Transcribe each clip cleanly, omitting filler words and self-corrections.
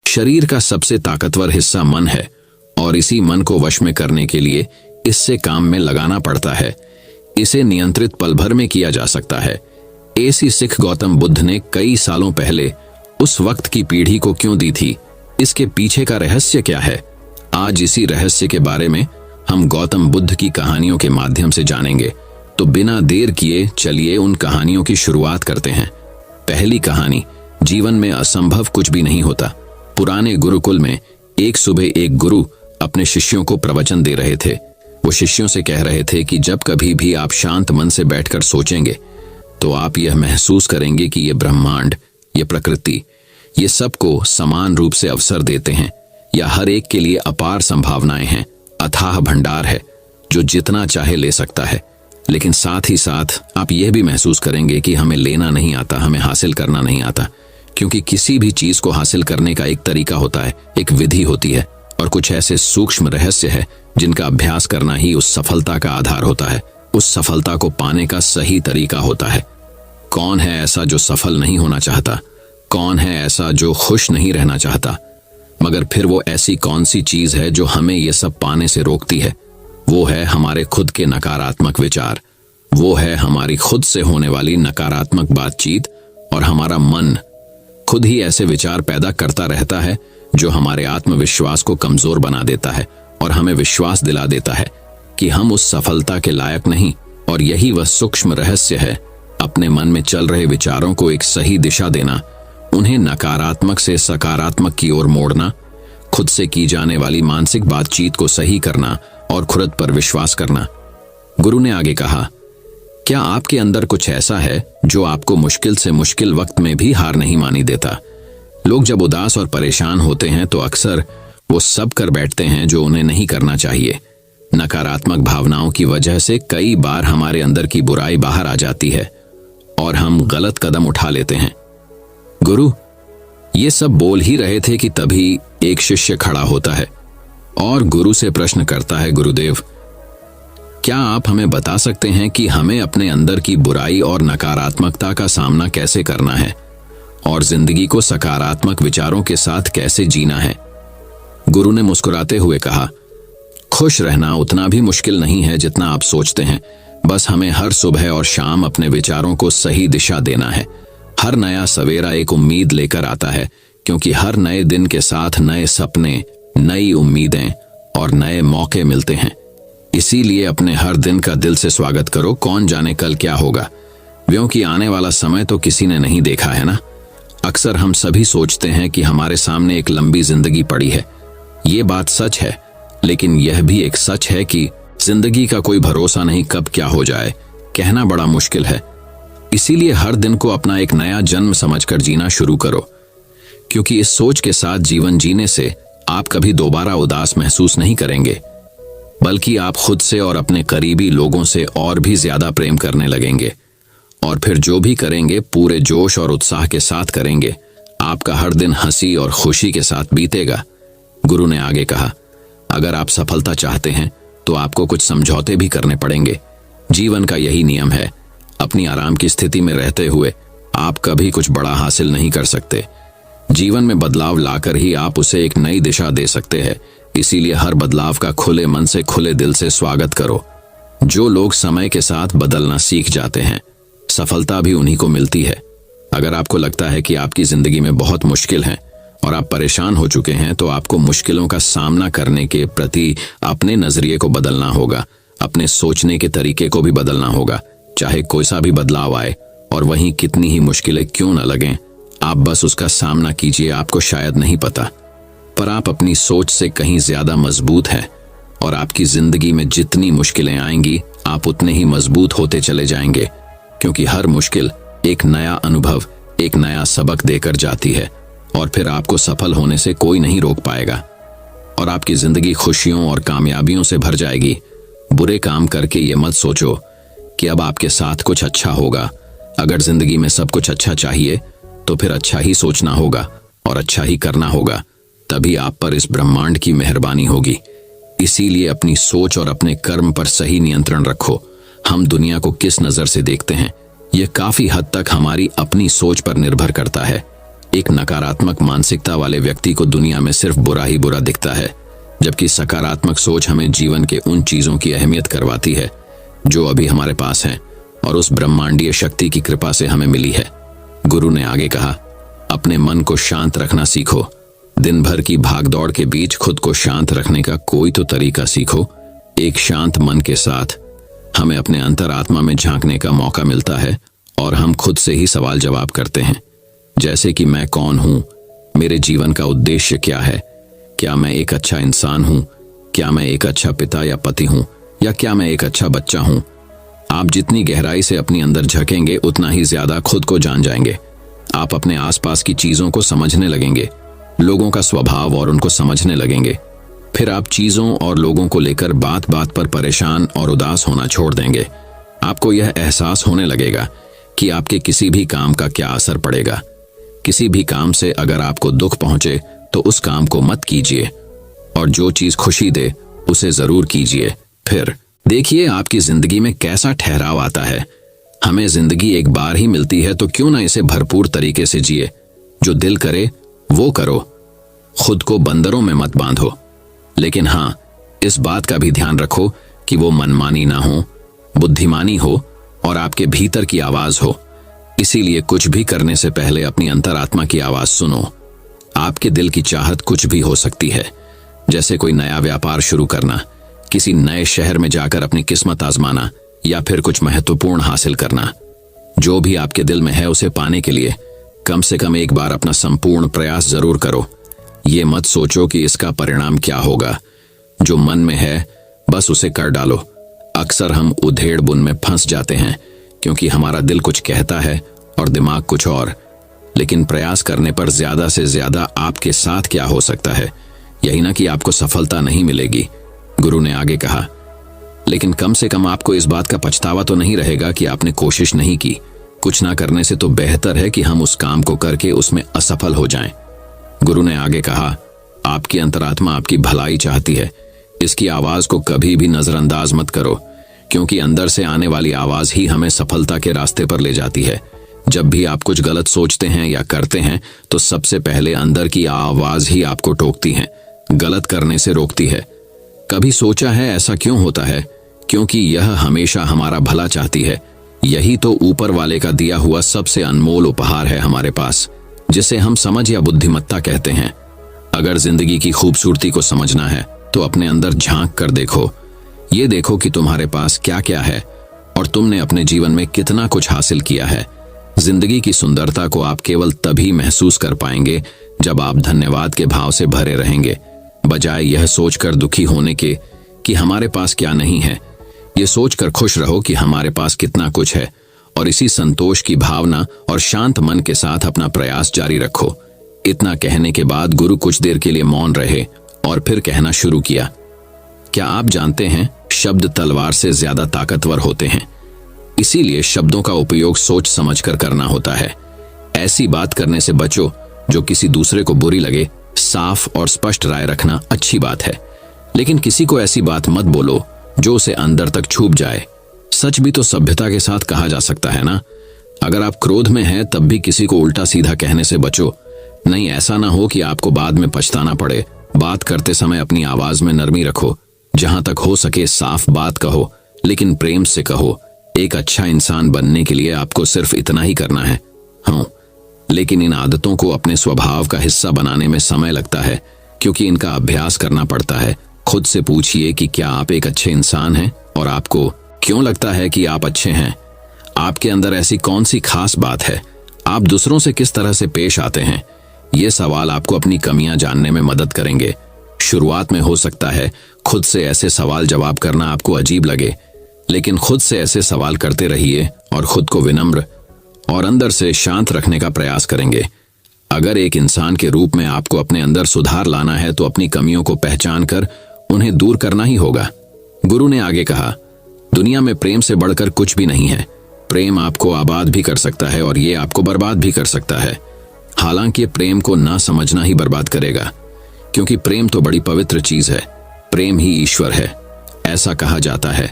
शरीर का सबसे ताकतवर हिस्सा मन है और इसी मन को वश में करने के लिए इससे काम में लगाना पड़ता है। इसे नियंत्रित पल भर में किया जा सकता है। ऐसी सिख गौतम बुद्ध ने कई सालों पहले उस वक्त की पीढ़ी को क्यों दी थी? इसके पीछे का रहस्य क्या है? आज इसी रहस्य के बारे में हम गौतम बुद्ध की कहानियों के माध्यम से जानेंगे। तो बिना देर किए चलिए उन कहानियों की शुरुआत करते हैं। पहली कहानी, जीवन में असंभव कुछ भी नहीं होता। पुराने गुरुकुल में एक सुबह एक गुरु अपने शिष्यों को प्रवचन दे रहे थे। वो शिष्यों से कह रहे थे कि जब कभी भी आप शांत मन से बैठकर सोचेंगे तो आप यह महसूस करेंगे कि ये ब्रह्मांड, ये प्रकृति, ये सबको समान रूप से अवसर देते हैं या हर एक के लिए अपार संभावनाएं हैं, अथाह भंडार है जो जितना चाहे ले सकता है। लेकिन साथ ही साथ आप यह भी महसूस करेंगे कि हमें लेना नहीं आता, हमें हासिल करना नहीं आता, क्योंकि किसी भी चीज को हासिल करने का एक तरीका होता है, एक विधि होती है और कुछ ऐसे सूक्ष्म रहस्य है जिनका अभ्यास करना ही उस सफलता का आधार होता है, उस सफलता को पाने का सही तरीका होता है। कौन है ऐसा जो सफल नहीं होना चाहता? कौन है ऐसा जो खुश नहीं रहना चाहता? मगर फिर वो ऐसी कौन सी चीज है जो हमें ये सब पाने से रोकती है? वो है हमारे खुद के नकारात्मक विचार, वो है हमारी खुद से होने वाली नकारात्मक बातचीत। और हमारा मन खुद ही ऐसे विचार पैदा करता रहता है जो हमारे आत्मविश्वास को कमजोर बना देता है और हमें विश्वास दिला देता है कि हम उस सफलता के लायक नहीं। और यही वह सूक्ष्म रहस्य है, अपने मन में चल रहे विचारों को एक सही दिशा देना, उन्हें नकारात्मक से सकारात्मक की ओर मोड़ना, खुद से की जाने वाली मानसिक बातचीत को सही करना और खुद पर विश्वास करना। गुरु ने आगे कहा, क्या आपके अंदर कुछ ऐसा है जो आपको मुश्किल से मुश्किल वक्त में भी हार नहीं मानी देता? लोग जब उदास और परेशान होते हैं तो अक्सर वो सब कर बैठते हैं जो उन्हें नहीं करना चाहिए। नकारात्मक भावनाओं की वजह से कई बार हमारे अंदर की बुराई बाहर आ जाती है और हम गलत कदम उठा लेते हैं। गुरु ये सब बोल ही रहे थे कि तभी एक शिष्य खड़ा होता है और गुरु से प्रश्न करता है, गुरुदेव, क्या आप हमें बता सकते हैं कि हमें अपने अंदर की बुराई और नकारात्मकता का सामना कैसे करना है और जिंदगी को सकारात्मक विचारों के साथ कैसे जीना है? गुरु ने मुस्कुराते हुए कहा, खुश रहना उतना भी मुश्किल नहीं है जितना आप सोचते हैं। बस हमें हर सुबह और शाम अपने विचारों को सही दिशा देना है। हर नया सवेरा एक उम्मीद लेकर आता है, क्योंकि हर नए दिन के साथ नए सपने, नई उम्मीदें और नए मौके मिलते हैं। इसीलिए अपने हर दिन का दिल से स्वागत करो। कौन जाने कल क्या होगा, क्योंकि आने वाला समय तो किसी ने नहीं देखा है ना। अक्सर हम सभी सोचते हैं कि हमारे सामने एक लंबी जिंदगी पड़ी है। ये बात सच है, लेकिन यह भी एक सच है कि जिंदगी का कोई भरोसा नहीं, कब क्या हो जाए कहना बड़ा मुश्किल है। इसीलिए हर दिन को अपना एक नया जन्म समझकर जीना शुरू करो, क्योंकि इस सोच के साथ जीवन जीने से आप कभी दोबारा उदास महसूस नहीं करेंगे, बल्कि आप खुद से और अपने करीबी लोगों से और भी ज्यादा प्रेम करने लगेंगे। और फिर जो भी करेंगे पूरे जोश और उत्साह के साथ करेंगे। आपका हर दिन हंसी और खुशी के साथ बीतेगा। गुरु ने आगे कहा, अगर आप सफलता चाहते हैं तो आपको कुछ समझौते भी करने पड़ेंगे। जीवन का यही नियम है, अपनी आराम की स्थिति में रहते हुए आप कभी कुछ बड़ा हासिल नहीं कर सकते। जीवन में बदलाव लाकर ही आप उसे एक नई दिशा दे सकते हैं। इसीलिए हर बदलाव का खुले मन से, खुले दिल से स्वागत करो। जो लोग समय के साथ बदलना सीख जाते हैं, सफलता भी उन्हीं को मिलती है। अगर आपको लगता है कि आपकी जिंदगी में बहुत मुश्किल है और आप परेशान हो चुके हैं, तो आपको मुश्किलों का सामना करने के प्रति अपने नजरिए को बदलना होगा, अपने सोचने के तरीके को भी बदलना होगा। चाहे कोई सा भी बदलाव आए और वहीं कितनी ही मुश्किलें क्यों न लगें, आप बस उसका सामना कीजिए। आपको शायद नहीं पता, पर आप अपनी सोच से कहीं ज्यादा मजबूत हैं और आपकी जिंदगी में जितनी मुश्किलें आएंगी आप उतने ही मजबूत होते चले जाएंगे, क्योंकि हर मुश्किल एक नया अनुभव, एक नया सबक देकर जाती है और फिर आपको सफल होने से कोई नहीं रोक पाएगा और आपकी जिंदगी खुशियों और कामयाबियों से भर जाएगी। बुरे काम करके ये मत सोचो कि अब आपके साथ कुछ अच्छा होगा। अगर जिंदगी में सब कुछ अच्छा चाहिए तो फिर अच्छा ही सोचना होगा और अच्छा ही करना होगा, तभी आप पर इस ब्रह्मांड की मेहरबानी होगी। इसीलिए अपनी सोच और अपने कर्म पर सही नियंत्रण रखो। हम दुनिया को किस नजर से देखते हैं, यह काफी हद तक हमारी अपनी सोच पर निर्भर करता है। एक नकारात्मक मानसिकता वाले व्यक्ति को दुनिया में सिर्फ बुरा ही बुरा दिखता है, जबकि सकारात्मक सोच हमें जीवन के उन चीजों की अहमियत करवाती है जो अभी हमारे पास हैं और उस ब्रह्मांडीय शक्ति की कृपा से हमें मिली है। गुरु ने आगे कहा, अपने मन को शांत रखना सीखो। दिन भर की भागदौड़ के बीच खुद को शांत रखने का कोई तो तरीका सीखो। एक शांत मन के साथ हमें अपने अंतरात्मा में झांकने का मौका मिलता है और हम खुद से ही सवाल जवाब करते हैं, जैसे कि मैं कौन हूं, मेरे जीवन का उद्देश्य क्या है, क्या मैं एक अच्छा इंसान हूं, क्या मैं एक अच्छा पिता या पति हूं, या क्या मैं एक अच्छा बच्चा हूं। आप जितनी गहराई से अपनी अंदर झकेंगे उतना ही ज्यादा खुद को जान जाएंगे। आप अपने आसपास की चीजों को समझने लगेंगे, लोगों का स्वभाव और उनको समझने लगेंगे। फिर आप चीजों और लोगों को लेकर बात बात पर परेशान और उदास होना छोड़ देंगे। आपको यह एहसास होने लगेगा कि आपके किसी भी काम का क्या असर पड़ेगा। किसी भी काम से अगर आपको दुख पहुंचे तो उस काम को मत कीजिए, और जो चीज खुशी दे उसे जरूर कीजिए। फिर देखिए आपकी जिंदगी में कैसा ठहराव आता है। हमें जिंदगी एक बार ही मिलती है, तो क्यों ना इसे भरपूर तरीके से जिए। जो दिल करे वो करो, खुद को बंदरों में मत बांधो। लेकिन हाँ, इस बात का भी ध्यान रखो कि वो मनमानी ना हो, बुद्धिमानी हो और आपके भीतर की आवाज हो। इसीलिए कुछ भी करने से पहले अपनी अंतरात्मा की आवाज सुनो। आपके दिल की चाहत कुछ भी हो सकती है, जैसे कोई नया व्यापार शुरू करना, किसी नए शहर में जाकर अपनी किस्मत आजमाना, या फिर कुछ महत्वपूर्ण हासिल करना। जो भी आपके दिल में है उसे पाने के लिए कम से कम एक बार अपना संपूर्ण प्रयास जरूर करो। ये मत सोचो कि इसका परिणाम क्या होगा। जो मन में है बस उसे कर डालो। अक्सर हम उधेड़ बुन में फंस जाते हैं क्योंकि हमारा दिल कुछ कहता है और दिमाग कुछ और। लेकिन प्रयास करने पर ज्यादा से ज्यादा आपके साथ क्या हो सकता है, यही ना कि आपको सफलता नहीं मिलेगी। गुरु ने आगे कहा, लेकिन कम से कम आपको इस बात का पछतावा तो नहीं रहेगा कि आपने कोशिश नहीं की। कुछ ना करने से तो बेहतर है कि हम उस काम को करके उसमें असफल हो जाएं। गुरु ने आगे कहा, आपकी अंतरात्मा आपकी भलाई चाहती है। इसकी आवाज को कभी भी नजरअंदाज मत करो, क्योंकि अंदर से आने वाली आवाज ही हमें सफलता के रास्ते पर ले जाती है। जब भी आप कुछ गलत सोचते हैं या करते हैं तो सबसे पहले अंदर की आवाज ही आपको टोकती है, गलत करने से रोकती है। कभी सोचा है ऐसा क्यों होता है? क्योंकि यह हमेशा हमारा भला चाहती है। यही तो ऊपर वाले का दिया हुआ सबसे अनमोल उपहार है हमारे पास, जिसे हम समझ या बुद्धिमत्ता कहते हैं। अगर जिंदगी की खूबसूरती को समझना है तो अपने अंदर झांक कर देखो। ये देखो कि तुम्हारे पास क्या क्या है और तुमने अपने जीवन में कितना कुछ हासिल किया है। जिंदगी की सुंदरता को आप केवल तभी महसूस कर पाएंगे जब आप धन्यवाद के भाव से भरे रहेंगे, बजाय यह सोचकर दुखी होने के कि हमारे पास क्या नहीं है। ये सोचकर खुश रहो कि हमारे पास कितना कुछ है, और इसी संतोष की भावना और शांत मन के साथ अपना प्रयास जारी रखो। इतना कहने के बाद गुरु कुछ देर के लिए मौन रहे और फिर कहना शुरू किया, क्या आप जानते हैं, शब्द तलवार से ज्यादा ताकतवर होते हैं। इसीलिए शब्दों का उपयोग सोच समझकर करना होता है। ऐसी बात करने से बचो जो किसी दूसरे को बुरी लगे। साफ और स्पष्ट राय रखना अच्छी बात है, लेकिन किसी को ऐसी बात मत बोलो जो उसे अंदर तक छूप जाए। सच भी तो सभ्यता के साथ कहा जा सकता है ना। अगर आप क्रोध में हैं तब भी किसी को उल्टा सीधा कहने से बचो। नहीं, ऐसा ना हो कि आपको बाद में पछताना पड़े। बात करते समय अपनी आवाज में नरमी रखो। जहां तक हो सके साफ बात कहो, लेकिन प्रेम से कहो। एक अच्छा इंसान बनने के लिए आपको सिर्फ इतना ही करना है। हाँ, लेकिन इन आदतों को अपने स्वभाव का हिस्सा बनाने में समय लगता है, क्योंकि इनका अभ्यास करना पड़ता है। खुद से पूछिए कि क्या आप एक अच्छे इंसान हैं, और आपको क्यों लगता है कि आप अच्छे हैं। आपके अंदर ऐसी कौन सी खास बात है। आप दूसरों से किस तरह से पेश आते हैं। ये सवाल आपको अपनी कमियां जानने में मदद करेंगे। शुरुआत में हो सकता है खुद से ऐसे सवाल जवाब करना आपको अजीब लगे, लेकिन खुद से ऐसे सवाल करते रहिए और खुद को विनम्र और अंदर से शांत रखने का प्रयास करेंगे। अगर एक इंसान के रूप में आपको अपने अंदर सुधार लाना है तो अपनी कमियों को पहचान कर उन्हें दूर करना ही होगा। गुरु ने आगे कहा, दुनिया में प्रेम से बढ़कर कुछ भी नहीं है। प्रेम आपको आबाद भी कर सकता है और ये आपको बर्बाद भी कर सकता है। हालांकि प्रेम को ना समझना ही बर्बाद करेगा, क्योंकि प्रेम तो बड़ी पवित्र चीज है। प्रेम ही ईश्वर है, ऐसा कहा जाता है।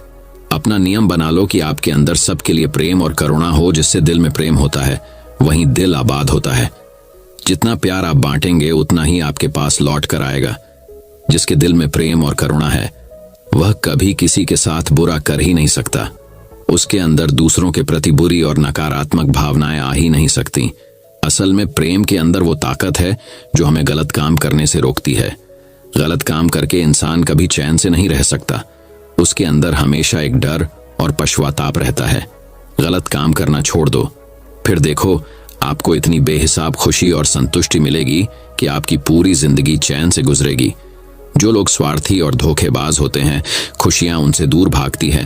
अपना नियम बना लो कि आपके अंदर सबके लिए प्रेम और करुणा हो। जिससे दिल में प्रेम होता है वहीं दिल आबाद होता है। जितना प्यार आप बांटेंगे उतना ही आपके पास लौट कर आएगा। जिसके दिल में प्रेम और करुणा है वह कभी किसी के साथ बुरा कर ही नहीं सकता। उसके अंदर दूसरों के प्रति बुरी और नकारात्मक भावनाएं आ ही नहीं सकती। असल में प्रेम के अंदर वो ताकत है जो हमें गलत काम करने से रोकती है। गलत काम करके इंसान कभी चैन से नहीं रह सकता। उसके अंदर हमेशा एक डर और पश्चाताप रहता है। गलत काम करना छोड़ दो, फिर देखो आपको इतनी बेहिसाब खुशी और संतुष्टि मिलेगी कि आपकी पूरी जिंदगी चैन से गुजरेगी। जो लोग स्वार्थी और धोखेबाज होते हैं, खुशियां उनसे दूर भागती है।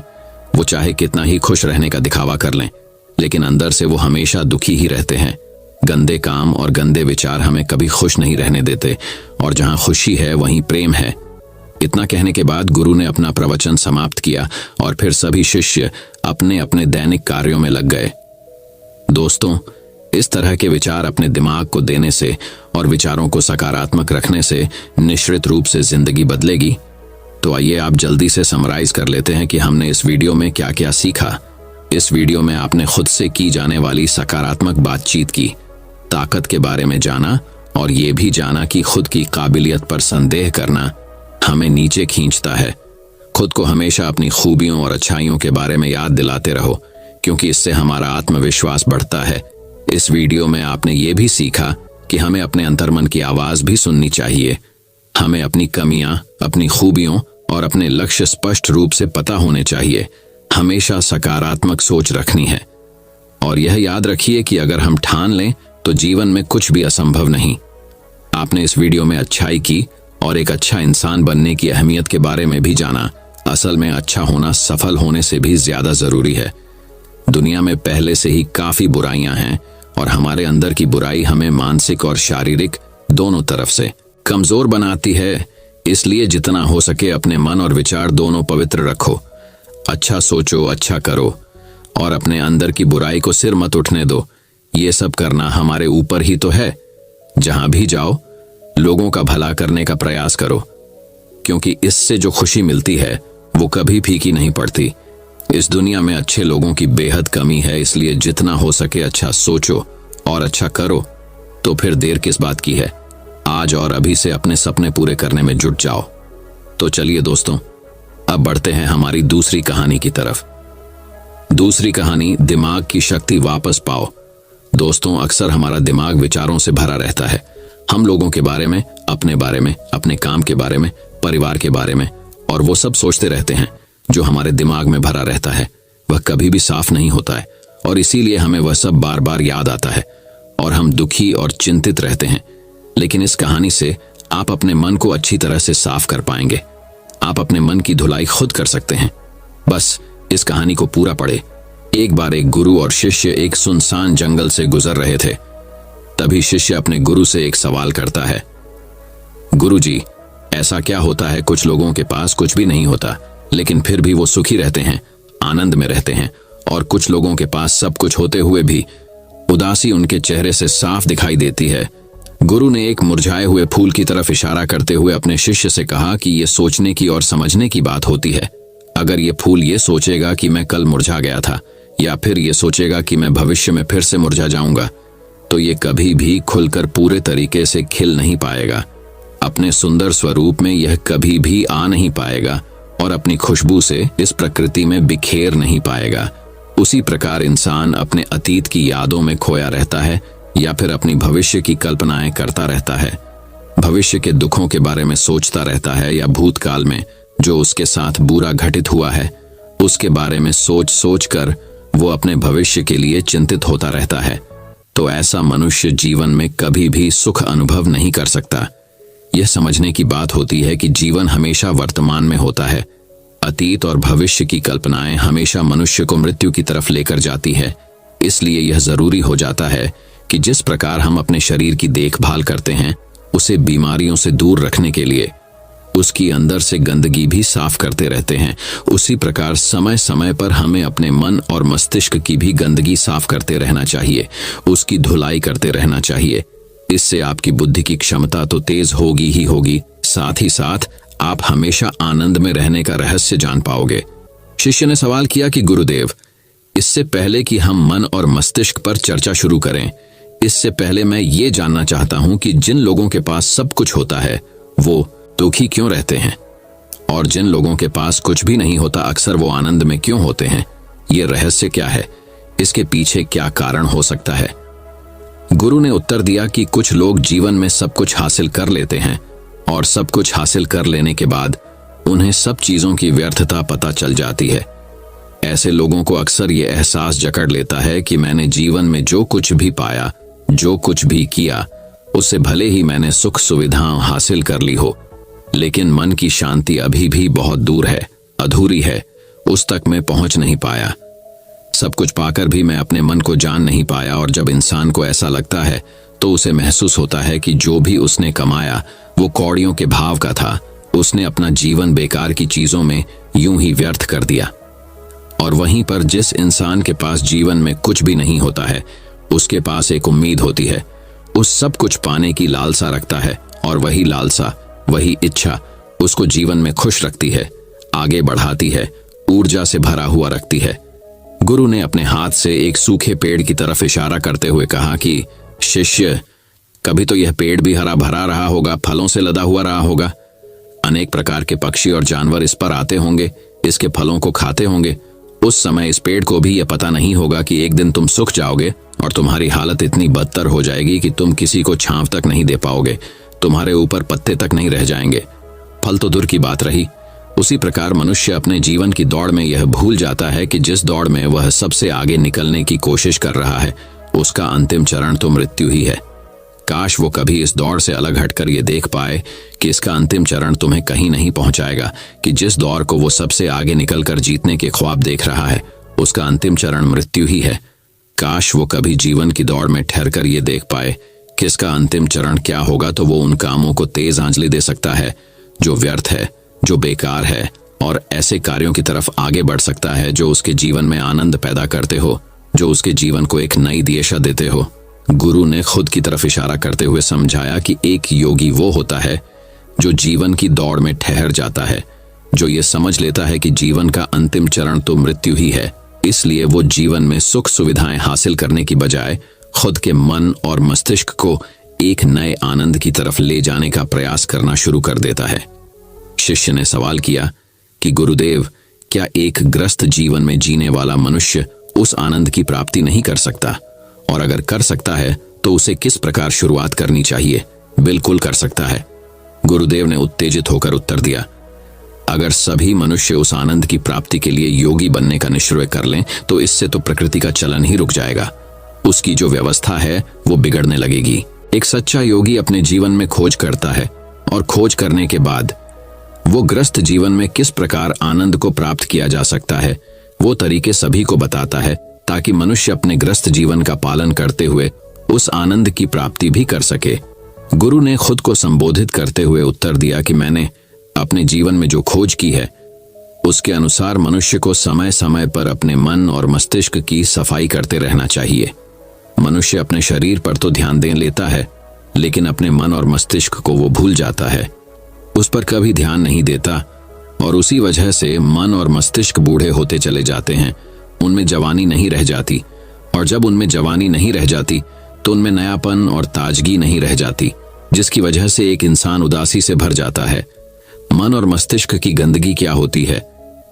वो चाहे कितना ही खुश रहने का दिखावा कर लें, लेकिन अंदर से वो हमेशा दुखी ही रहते हैं। गंदे काम और गंदे विचार हमें कभी खुश नहीं रहने देते, और जहां खुशी है वहीं प्रेम है। इतना कहने के बाद गुरु ने अपना प्रवचन समाप्त किया और फिर सभी शिष्य अपने अपने दैनिक कार्यों में लग गए। दोस्तों, इस तरह के विचार अपने दिमाग को देने से और विचारों को सकारात्मक रखने से निश्चित रूप से जिंदगी बदलेगी। तो आइए आप जल्दी से समराइज कर लेते हैं कि हमने इस वीडियो में क्या क्या सीखा। इस वीडियो में आपने खुद से की जाने वाली सकारात्मक बातचीत की, ताकत के बारे में जाना और ये भी जाना कि खुद की काबिलियत पर संदेह करना हमें नीचे खींचता है। खुद को हमेशा अपनी खूबियों और अच्छाइयों के बारे में याद दिलाते रहो, क्योंकि इससे हमारा आत्मविश्वास बढ़ता है। इस वीडियो में आपने ये भी सीखा कि हमें अपने अंतर्मन की आवाज भी सुननी चाहिए। हमें अपनी कमियां, अपनी खूबियों और अपने लक्ष्य स्पष्ट रूप से पता होने चाहिए। हमेशा सकारात्मक सोच रखनी है, और यह याद रखिए कि अगर हम ठान लें तो जीवन में कुछ भी असंभव नहीं। आपने इस वीडियो में अच्छाई की और एक अच्छा इंसान बनने की अहमियत के बारे में भी जाना। असल में अच्छा होना सफल होने से भी ज्यादा जरूरी है। दुनिया में पहले से ही काफी बुराइयां हैं, और हमारे अंदर की बुराई हमें मानसिक और शारीरिक दोनों तरफ से कमजोर बनाती है। इसलिए जितना हो सके अपने मन और विचार दोनों पवित्र रखो। अच्छा सोचो, अच्छा करो, और अपने अंदर की बुराई को सिर मत उठने दो। ये सब करना हमारे ऊपर ही तो है। जहां भी जाओ लोगों का भला करने का प्रयास करो, क्योंकि इससे जो खुशी मिलती है वो कभी फीकी नहीं पड़ती। इस दुनिया में अच्छे लोगों की बेहद कमी है, इसलिए जितना हो सके अच्छा सोचो और अच्छा करो। तो फिर देर किस बात की है, आज और अभी से अपने सपने पूरे करने में जुट जाओ। तो चलिए दोस्तों, अब बढ़ते हैं हमारी दूसरी कहानी की तरफ। दूसरी कहानी, दिमाग की शक्ति वापस पाओ। दोस्तों, अक्सर हमारा दिमाग विचारों से भरा रहता है। हम लोगों के बारे में, अपने बारे में, अपने काम के बारे में, परिवार के बारे में, और वो सब सोचते रहते हैं। जो हमारे दिमाग में भरा रहता है वह कभी भी साफ नहीं होता है, और इसीलिए हमें वह सब बार बार याद आता है और हम दुखी और चिंतित रहते हैं। लेकिन इस कहानी से आप अपने मन को अच्छी तरह से साफ कर पाएंगे। आप अपने मन की धुलाई खुद कर सकते हैं। बस इस कहानी को पूरा पढ़े। एक बार एक गुरु और शिष्य एक सुनसान जंगल से गुजर रहे थे। तभी शिष्य अपने गुरु से एक सवाल करता है, गुरुजी, ऐसा क्या होता है कुछ लोगों के पास कुछ भी नहीं होता, लेकिन फिर भी वो सुखी रहते हैं, आनंद में रहते हैं, और कुछ लोगों के पास सब कुछ होते हुए भी उदासी उनके चेहरे से साफ दिखाई देती है। गुरु ने एक मुरझाए हुए फूल की तरफ इशारा करते हुए अपने शिष्य से कहा कि ये सोचने की और समझने की बात होती है। अगर ये फूल ये सोचेगा कि मैं कल मुरझा गया था, या फिर ये सोचेगा कि मैं भविष्य में फिर से मुरझा जाऊंगा, तो ये कभी भी खुलकर पूरे तरीके से खिल नहीं पाएगा। अपने सुंदर स्वरूप में यह कभी भी आ नहीं पाएगा और अपनी खुशबू से इस प्रकृति में बिखेर नहीं पाएगा। उसी प्रकार इंसान अपने अतीत की यादों में खोया रहता है, या फिर अपनी भविष्य की कल्पनाएं करता रहता है। भविष्य के दुखों के बारे में सोचता रहता है, या भूतकाल में जो उसके साथ बुरा घटित हुआ है उसके बारे में सोच सोच कर वो अपने भविष्य के लिए चिंतित होता रहता है। तो ऐसा मनुष्य जीवन में कभी भी सुख अनुभव नहीं कर सकता। यह समझने की बात होती है कि जीवन हमेशा वर्तमान में होता है। अतीत और भविष्य की कल्पनाएं हमेशा मनुष्य को मृत्यु की तरफ लेकर जाती है। इसलिए यह जरूरी हो जाता है कि जिस प्रकार हम अपने शरीर की देखभाल करते हैं उसे बीमारियों से दूर रखने के लिए उसकी अंदर से गंदगी भी साफ करते रहते हैं, उसी प्रकार समय समय पर हमें अपने मन और मस्तिष्क की भी गंदगी साफ करते रहना चाहिए, उसकी धुलाई करते रहना चाहिए। इससे आपकी बुद्धि की क्षमता तो तेज होगी ही होगी, साथ ही साथ आप हमेशा आनंद में रहने का रहस्य जान पाओगे। शिष्य ने सवाल किया कि गुरुदेव, इससे पहले कि हम मन और मस्तिष्क पर चर्चा शुरू करें, इससे पहले मैं ये जानना चाहता हूं कि जिन लोगों के पास सब कुछ होता है वो दुखी क्यों रहते हैं, और जिन लोगों के पास कुछ भी नहीं होता अक्सर वो आनंद में क्यों होते हैं। ये रहस्य क्या है, इसके पीछे क्या कारण हो सकता है। गुरु ने उत्तर दिया कि कुछ लोग जीवन में सब कुछ हासिल कर लेते हैं और सब कुछ हासिल कर लेने के बाद उन्हें सब चीजों की व्यर्थता पता चल जाती है। ऐसे लोगों को अक्सर ये एहसास जकड़ लेता है कि मैंने जीवन में जो कुछ भी पाया, जो कुछ भी किया, उससे भले ही मैंने सुख सुविधाएं हासिल कर ली हो, लेकिन मन की शांति अभी भी बहुत दूर है, अधूरी है, उस तक मैं पहुंच नहीं पाया। सब कुछ पाकर भी मैं अपने मन को जान नहीं पाया। और जब इंसान को ऐसा लगता है तो उसे महसूस होता है कि जो भी उसने कमाया वो कौड़ियों के भाव का था। उसने अपना जीवन बेकार की चीजों में यूं ही व्यर्थ कर दिया। और वहीं पर जिस इंसान के पास जीवन में कुछ भी नहीं होता है, उसके पास एक उम्मीद होती है, उस सब कुछ पाने की लालसा रखता है, और वही लालसा, वही इच्छा उसको जीवन में खुश रखती है, आगे बढ़ाती है, ऊर्जा से भरा हुआ रखती है। गुरु ने अपने हाथ से एक सूखे पेड़ की तरफ इशारा करते हुए कहा कि शिष्य, कभी तो यह पेड़ भी हरा भरा रहा होगा, फलों से लदा हुआ रहा होगा। अनेक प्रकार के पक्षी और जानवर इस पर आते होंगे, इसके फलों को खाते होंगे। उस समय इस पेड़ को भी यह पता नहीं होगा कि एक दिन तुम सूख जाओगे और तुम्हारी हालत इतनी बदतर हो जाएगी कि तुम किसी को छांव तक नहीं दे पाओगे, तुम्हारे ऊपर पत्ते तक नहीं रह जाएंगे। फल तो दूर की बात रही। उसी प्रकार मनुष्य अपने जीवन की दौड़ में यह भूल जाता है कि जिस दौड़ में वह सबसे आगे निकलने की कोशिश कर रहा है, उसका अंतिम चरण तो मृत्यु ही है। काश वो कभी इस दौड़ से अलग हटकर ये देख पाए कि इसका अंतिम चरण तुम्हें कहीं नहीं पहुंचाएगा, कि जिस दौड़ को वो सबसे आगे निकलकर जीतने के ख्वाब देख रहा है, उसका अंतिम चरण मृत्यु ही है। काश वो कभी जीवन की दौड़ में ठहरकर ये देख पाए कि इसका अंतिम चरण क्या होगा, तो वो उन कामों को तेज आंचली दे सकता है जो व्यर्थ है, जो बेकार है, और ऐसे कार्यों की तरफ आगे बढ़ सकता है जो उसके जीवन में आनंद पैदा करते हो, जो उसके जीवन को एक नई दिशा देते हो। गुरु ने खुद की तरफ इशारा करते हुए समझाया कि एक योगी वो होता है जो जीवन की दौड़ में ठहर जाता है, जो ये समझ लेता है कि जीवन का अंतिम चरण तो मृत्यु ही है। इसलिए वो जीवन में सुख सुविधाएं हासिल करने की बजाय खुद के मन और मस्तिष्क को एक नए आनंद की तरफ ले जाने का प्रयास करना शुरू कर देता है। शिष्य ने सवाल किया कि गुरुदेव, क्या एक ग्रस्त जीवन में जीने वाला मनुष्य उस आनंद की प्राप्ति नहीं कर सकता? और अगर कर सकता है तो उसे किस प्रकार शुरुआत करनी चाहिए? बिल्कुल कर सकता है, गुरुदेव ने उत्तेजित होकर उत्तर दिया। अगर सभी मनुष्य उस आनंद की प्राप्ति के लिए योगी बनने का निश्चय कर लें तो इससे तो प्रकृति का चलन ही रुक जाएगा, उसकी जो व्यवस्था है वो बिगड़ने लगेगी। एक सच्चा योगी अपने जीवन में खोज करता है, और खोज करने के बाद वो ग्रस्त जीवन में किस प्रकार आनंद को प्राप्त किया जा सकता है वो तरीके सभी को बताता है, ताकि मनुष्य अपने ग्रस्त जीवन का पालन करते हुए उस आनंद की प्राप्ति भी कर सके। गुरु ने खुद को संबोधित करते हुए उत्तर दिया कि मैंने अपने जीवन में जो खोज की है उसके अनुसार मनुष्य को समय समय पर अपने मन और मस्तिष्क की सफाई करते रहना चाहिए। मनुष्य अपने शरीर पर तो ध्यान दे लेता है, लेकिन अपने मन और मस्तिष्क को वो भूल जाता है, उस पर कभी ध्यान नहीं देता, और उसी वजह से मन और मस्तिष्क बूढ़े होते चले जाते हैं, उनमें जवानी नहीं रह जाती। और जब उनमें जवानी नहीं रह जाती तो उनमें नयापन और ताजगी नहीं रह जाती, जिसकी वजह से एक इंसान उदासी से भर जाता है। मन और मस्तिष्क की गंदगी क्या होती है,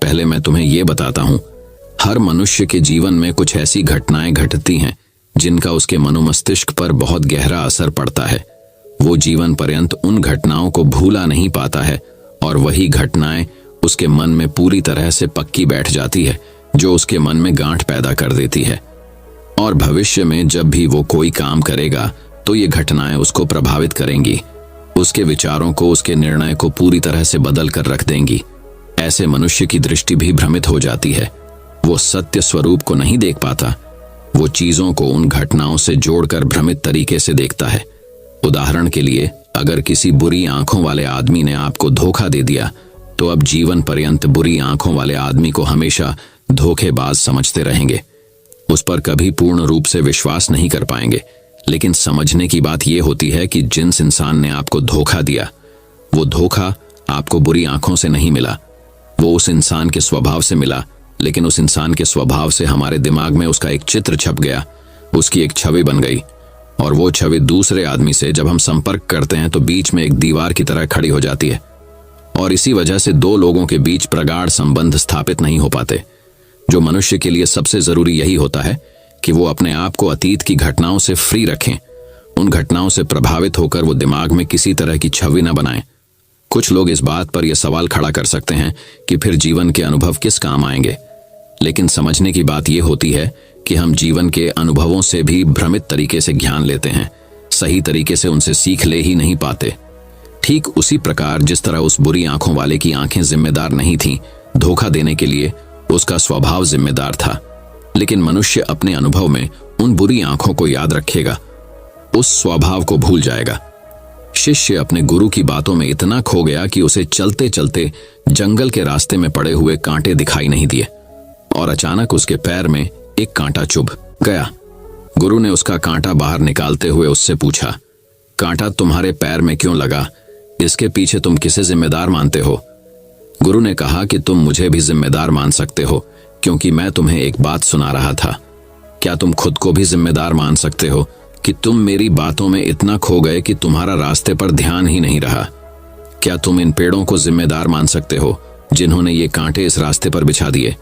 पहले मैं तुम्हें यह बताता हूं। हर मनुष्य के जीवन में कुछ ऐसी घटनाएं घटती हैं जिनका उसके मनोमस्तिष्क पर बहुत गहरा असर पड़ता है। वो जीवन पर्यंत उन घटनाओं को भूला नहीं पाता है, और वही घटनाएं उसके मन में पूरी तरह से पक्की बैठ जाती है, जो उसके मन में गांठ पैदा कर देती है। और भविष्य में जब भी वो कोई काम करेगा तो ये घटनाएं उसको प्रभावित करेंगी, उसके विचारों को, उसके निर्णय को पूरी तरह से बदल कर रख देंगी। ऐसे मनुष्य की दृष्टि भी भ्रमित हो जाती है, वो सत्य स्वरूप को नहीं देख पाता, वो चीजों को उन घटनाओं से जोड़कर भ्रमित तरीके से देखता है। उदाहरण के लिए, अगर किसी बुरी आंखों वाले आदमी ने आपको धोखा दे दिया तो अब जीवन पर्यंत बुरी आंखों वाले आदमी को हमेशा धोखेबाज समझते रहेंगे, उस पर कभी पूर्ण रूप से विश्वास नहीं कर पाएंगे। लेकिन समझने की बात यह होती है कि जिस इंसान ने आपको धोखा दिया, वो धोखा आपको बुरी आंखों से नहीं मिला, वो उस इंसान के स्वभाव से मिला। लेकिन उस इंसान के स्वभाव से हमारे दिमाग में उसका एक चित्र छप गया, उसकी एक छवि बन गई, और वो छवि दूसरे आदमी से जब हम संपर्क करते हैं तो बीच में एक दीवार की तरह खड़ी हो जाती है, और इसी वजह से दो लोगों के बीच प्रगाढ़ संबंध स्थापित नहीं हो पाते। जो मनुष्य के लिए सबसे जरूरी यही होता है कि वो अपने आप को अतीत की घटनाओं से फ्री रखें। उन घटनाओं से प्रभावित होकर वो दिमाग में किसी तरह की छवि न बनाएं। कुछ लोग इस बात पर यह सवाल खड़ा कर सकते हैं कि फिर जीवन के अनुभव किस काम आएंगे, लेकिन समझने की बात यह होती है कि हम जीवन के अनुभवों से भी भ्रमित तरीके से ज्ञान लेते हैं, सही तरीके से उनसे सीख ले ही नहीं पाते। ठीक उसी प्रकार जिस तरह उस बुरी आंखों वाले की आंखें जिम्मेदार नहीं थीं, धोखा देने के लिए उसका स्वभाव जिम्मेदार था, लेकिन मनुष्य अपने अनुभव में उन बुरी आंखों को याद रखेगा, उस स्वभाव को भूल जाएगा। शिष्य अपने गुरु की बातों में इतना खो गया कि उसे चलते चलते जंगल के रास्ते में पड़े हुए कांटे दिखाई नहीं दिए, और अचानक उसके पैर में एक कांटा चुभ गया। गुरु ने उसका कांटा बाहर निकालते हुए उससे पूछा, कांटा तुम्हारे पैर में क्यों लगा? इसके पीछे तुम किसे जिम्मेदार मानते हो? गुरु ने कहा कि तुम मुझे भी जिम्मेदार मान सकते हो, क्योंकि मैं तुम्हें एक बात सुना रहा था। क्या तुम खुद को भी जिम्मेदार मान सकते हो कि तुम मेरी बातों में इतना खो गए कि तुम्हारा रास्ते पर ध्यान ही नहीं रहा? क्या तुम इन पेड़ों को जिम्मेदार मान सकते हो जिन्होंने ये कांटे इस रास्ते पर बिछा दिए?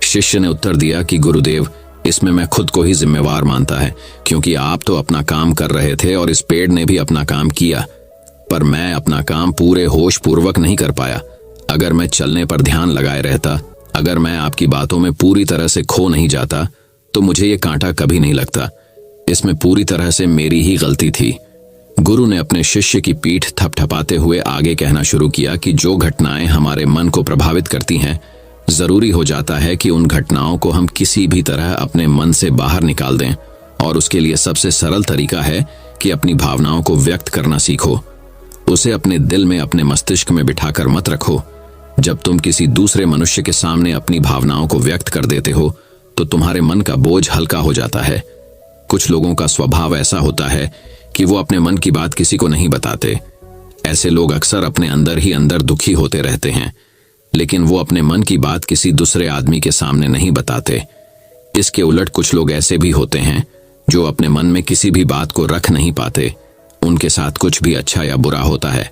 शिष्य ने उत्तर दिया कि गुरुदेव, इसमें मैं खुद को ही जिम्मेवार मानता है, क्योंकि आप तो अपना काम कर रहे थे और इस पेड़ ने भी अपना काम किया, पर मैं अपना काम पूरे होश पूर्वक नहीं कर पाया। अगर मैं चलने पर ध्यान लगाए रहता, अगर मैं आपकी बातों में पूरी तरह से खो नहीं जाता, तो मुझे ये कांटा कभी नहीं लगता। इसमें पूरी तरह से मेरी ही गलती थी। गुरु ने अपने शिष्य की पीठ थपथपाते हुए आगे कहना शुरू किया कि जो घटनाएं हमारे मन को प्रभावित करती हैं, जरूरी हो जाता है कि उन घटनाओं को हम किसी भी तरह अपने मन से बाहर निकाल दें, और उसके लिए सबसे सरल तरीका है कि अपनी भावनाओं को व्यक्त करना सीखो। उसे अपने दिल में, अपने मस्तिष्क में बिठाकर मत रखो। जब तुम किसी दूसरे मनुष्य के सामने अपनी भावनाओं को व्यक्त कर देते हो तो तुम्हारे मन का बोझ हल्का हो जाता है। कुछ लोगों का स्वभाव ऐसा होता है कि वो अपने मन की बात किसी को नहीं बताते। ऐसे लोग अक्सर अपने अंदर ही अंदर दुखी होते रहते हैं, लेकिन वो अपने मन की बात किसी दूसरे आदमी के सामने नहीं बताते। इसके उलट कुछ लोग ऐसे भी होते हैं जो अपने मन में किसी भी बात को रख नहीं पाते। उनके साथ कुछ भी अच्छा या बुरा होता है,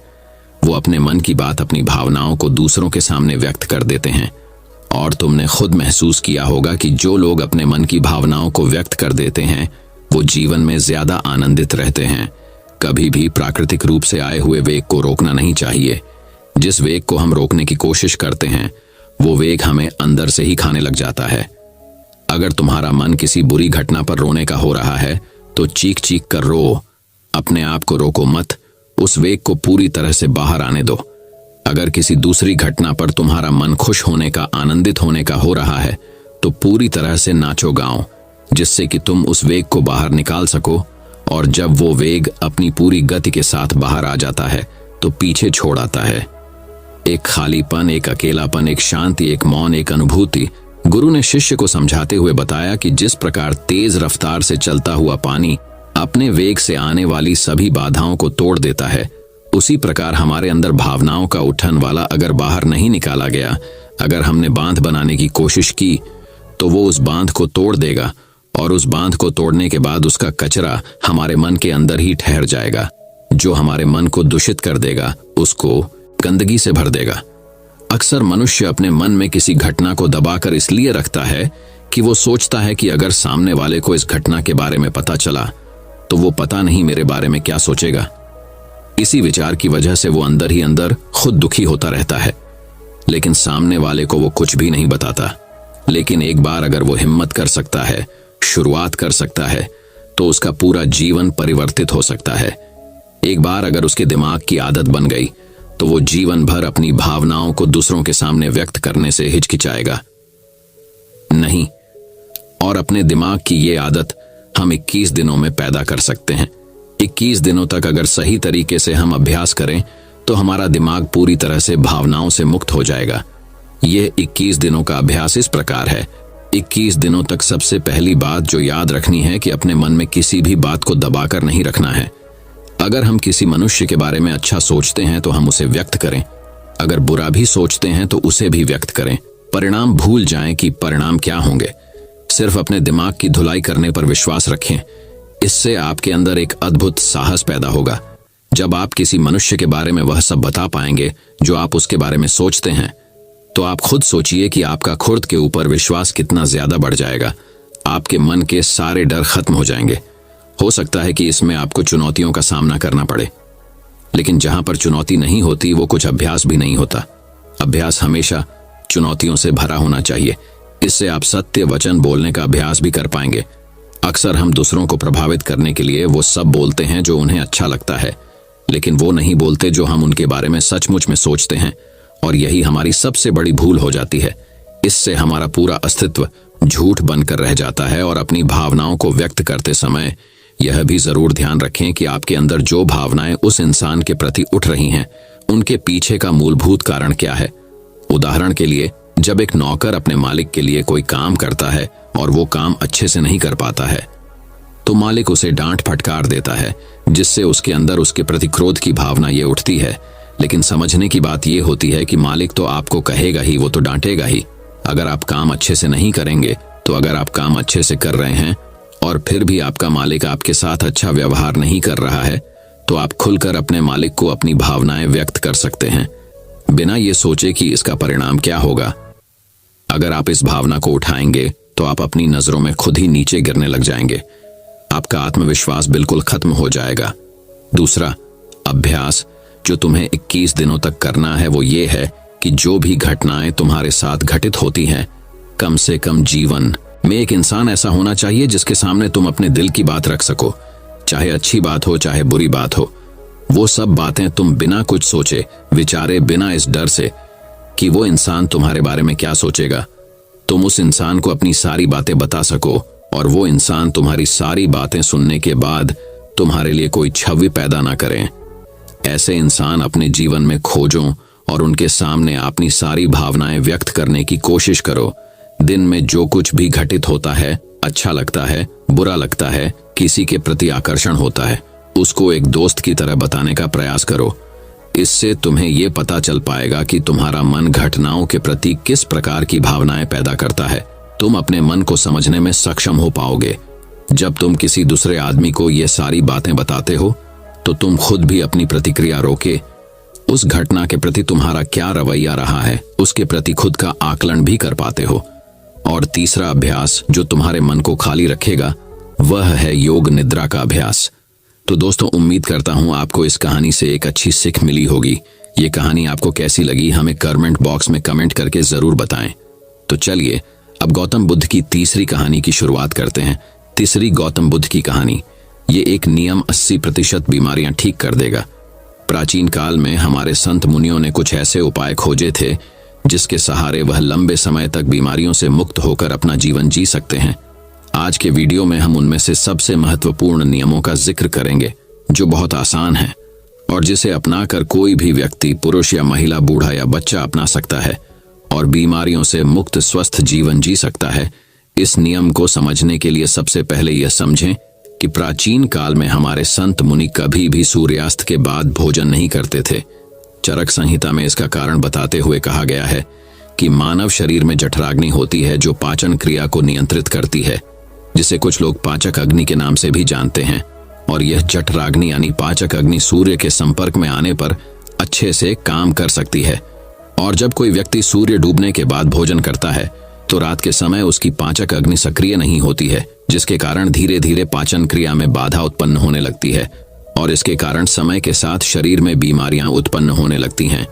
वो अपने मन की बात, अपनी भावनाओं को दूसरों के सामने व्यक्त कर देते हैं। और तुमने खुद महसूस किया होगा कि जो लोग अपने मन की भावनाओं को व्यक्त कर देते हैं वो जीवन में ज्यादा आनंदित रहते हैं। कभी भी प्राकृतिक रूप से आए हुए वेग को रोकना नहीं चाहिए। जिस वेग को हम रोकने की कोशिश करते हैं वो वेग हमें अंदर से ही खाने लग जाता है। अगर तुम्हारा मन किसी बुरी घटना पर रोने का हो रहा है तो चीख चीख कर रो, अपने आप को रोको मत, उस वेग को पूरी तरह से बाहर आने दो। अगर किसी दूसरी घटना पर तुम्हारा मन खुश होने का, आनंदित होने का हो रहा है तो पूरी तरह से नाचो गाओ, जिससे कि तुम उस वेग को बाहर निकाल सको। और जब वो वेग अपनी पूरी गति के साथ बाहर आ जाता है तो पीछे छोड़ आता है एक खालीपन, एक अकेलापन, एक शांति, एक मौन, एक अनुभूति। गुरु ने शिष्य को समझाते हुए बताया कि जिस प्रकार तेज रफ्तार से चलता हुआ पानी अपने वेग से आने वाली सभी बाधाओं को तोड़ देता है, उसी प्रकार हमारे अंदर भावनाओं का उठन वाला अगर बाहर नहीं निकाला गया, अगर हमने बांध बनाने की कोशिश की तो वो उस बांध को तोड़ देगा, और उस बांध को तोड़ने के बाद उसका कचरा हमारे मन के अंदर ही ठहर जाएगा, जो हमारे मन को दूषित कर देगा, उसको गंदगी से भर देगा। अक्सर मनुष्य अपने मन में किसी घटना को दबाकर इसलिए रखता है कि वो सोचता है कि अगर सामने वाले को इस घटना के बारे में पता चला तो वो पता नहीं मेरे बारे में क्या सोचेगा। इसी विचार की वजह से वो अंदर ही अंदर खुद दुखी होता रहता है, लेकिन सामने वाले को वो कुछ भी नहीं बताता। लेकिन एक बार अगर वो हिम्मत कर सकता है, शुरुआत कर सकता है, तो उसका पूरा जीवन परिवर्तित हो सकता है। एक बार अगर उसके दिमाग की आदत बन गई तो वो जीवन भर अपनी भावनाओं को दूसरों के सामने व्यक्त करने से हिचकिचाएगा नहीं। और अपने दिमाग की ये आदत हम 21 दिनों में पैदा कर सकते हैं। 21 दिनों तक अगर सही तरीके से हम अभ्यास करें तो हमारा दिमाग पूरी तरह से भावनाओं से मुक्त हो जाएगा। यह 21 दिनों का अभ्यास इस प्रकार है। 21 दिनों तक सबसे पहली बात जो याद रखनी है कि अपने मन में किसी भी बात को दबाकर नहीं रखना है। अगर हम किसी मनुष्य के बारे में अच्छा सोचते हैं तो हम उसे व्यक्त करें, अगर बुरा भी सोचते हैं तो उसे भी व्यक्त करें। परिणाम भूल जाएं कि परिणाम क्या होंगे, सिर्फ अपने दिमाग की धुलाई करने पर विश्वास रखें। इससे आपके अंदर एक अद्भुत साहस पैदा होगा। जब आप किसी मनुष्य के बारे में वह सब बता पाएंगे जो आप उसके बारे में सोचते हैं, तो आप खुद सोचिए कि आपका खुद के ऊपर विश्वास कितना ज्यादा बढ़ जाएगा। आपके मन के सारे डर खत्म हो जाएंगे। हो सकता है कि इसमें आपको चुनौतियों का सामना करना पड़े, लेकिन जहां पर चुनौती नहीं होती वो कुछ अभ्यास भी नहीं होता। अभ्यास हमेशा चुनौतियों से भरा होना चाहिए। इससे आप सत्य वचन बोलने का अभ्यास भी कर पाएंगे। अक्सर हम दूसरों को प्रभावित करने के लिए वो सब बोलते हैं जो उन्हें अच्छा लगता है, लेकिन वो नहीं बोलते जो हम उनके बारे में सचमुच में सोचते हैं, और यही हमारी सबसे बड़ी भूल हो जाती है। इससे हमारा पूरा अस्तित्व झूठ बनकर रह जाता है। और अपनी भावनाओं को व्यक्त करते समय यह भी जरूर ध्यान रखें कि आपके अंदर जो भावनाएं उस इंसान के प्रति उठ रही हैं, उनके पीछे का मूलभूत कारण क्या है। उदाहरण के लिए, जब एक नौकर अपने मालिक के लिए कोई काम करता है और वो काम अच्छे से नहीं कर पाता है, तो मालिक उसे डांट फटकार देता है, जिससे उसके अंदर उसके प्रति क्रोध की भावना ये उठती है। लेकिन समझने की बात ये होती है कि मालिक तो आपको कहेगा ही, वो तो डांटेगा ही अगर आप काम अच्छे से नहीं करेंगे। तो अगर आप काम अच्छे से कर रहे हैं और फिर भी आपका मालिक आपके साथ अच्छा व्यवहार नहीं कर रहा है, तो आप खुलकर अपने मालिक को अपनी भावनाएं व्यक्त कर सकते हैं, बिना ये सोचे कि इसका परिणाम क्या होगा। अगर आप इस भावना को उठाएंगे तो आप अपनी नजरों में खुद ही नीचे गिरने लग जाएंगे। आपका आत्मविश्वास बिल्कुल खत्म हो जाएगा। दूसरा अभ्यास जो तुम्हें 21 दिनों तक करना है वो ये है कि जो भी घटनाएं तुम्हारे साथ घटित होती हैं, कम से कम जीवन में एक इंसान ऐसा होना चाहिए जिसके सामने तुम अपने दिल की बात रख सको। चाहे अच्छी बात हो चाहे बुरी बात हो, वो सब बातें तुम बिना कुछ सोचे विचारे, बिना इस डर से कि वो इंसान तुम्हारे बारे में क्या सोचेगा, तुम उस इंसान को अपनी सारी बातें बता सको और वो इंसान तुम्हारी सारी बातें सुनने के बाद तुम्हारे लिए कोई छवि पैदा ना करें। ऐसे इंसान अपने जीवन में खोजो और उनके सामने अपनी सारी भावनाएं व्यक्त करने की कोशिश करो। दिन में जो कुछ भी घटित होता है, अच्छा लगता है, बुरा लगता है, किसी के प्रति आकर्षण होता है, उसको एक दोस्त की तरह बताने का प्रयास करो। इससे तुम्हें यह पता चल पाएगा कि तुम्हारा मन घटनाओं के प्रति किस प्रकार की भावनाएं पैदा करता है। तुम अपने मन को समझने में सक्षम हो पाओगे। जब तुम किसी दूसरे आदमी को ये सारी बातें बताते हो, तो तुम खुद भी अपनी प्रतिक्रिया रोके उस घटना के प्रति तुम्हारा क्या रवैया रहा है, उसके प्रति खुद का आकलन भी कर पाते हो। और तीसरा अभ्यास जो तुम्हारे मन को खाली रखेगा, वह है योग निद्रा का अभ्यास। तो दोस्तों, उम्मीद करता हूं आपको इस कहानी से एक अच्छी सीख मिली होगी। ये कहानी आपको कैसी लगी हमें कमेंट बॉक्स में कमेंट करके जरूर बताएं। तो चलिए अब गौतम बुद्ध की तीसरी कहानी की शुरुआत करते हैं। तीसरी गौतम बुद्ध की कहानी, ये एक नियम 80% बीमारियां ठीक कर देगा। प्राचीन काल में हमारे संत मुनियों ने कुछ ऐसे उपाय खोजे थे जिसके सहारे वह लंबे समय तक बीमारियों से मुक्त होकर अपना जीवन जी सकते हैं। आज के वीडियो में हम उनमें से सबसे महत्वपूर्ण नियमों का जिक्र करेंगे, जो बहुत आसान है और जिसे अपनाकर कोई भी व्यक्ति, पुरुष या महिला, बूढ़ा या बच्चा अपना सकता है और बीमारियों से मुक्त स्वस्थ जीवन जी सकता है। इस नियम को समझने के लिए सबसे पहले यह समझें कि प्राचीन काल में हमारे संत मुनि कभी भी सूर्यास्त के बाद भोजन नहीं करते थे। चरक संहिता में इसका कारण बताते हुए कहा गया है कि मानव शरीर में जठराग्नि होती है जो पाचन क्रिया को नियंत्रित करती है, जिसे कुछ लोग पाचक अग्नि के नाम से भी जानते हैं। और यह जठराग्नि यानी पाचक अग्नि सूर्य के संपर्क में आने पर अच्छे से काम कर सकती है। और जब कोई व्यक्ति सूर्य डूबने के बाद भोजन करता है तो रात के समय उसकी पाचक अग्नि सक्रिय नहीं होती है, जिसके कारण धीरे धीरे पाचन क्रिया में बाधा उत्पन्न होने लगती है और इसके कारण समय के साथ शरीर में बीमारियां उत्पन्न होने लगती हैं।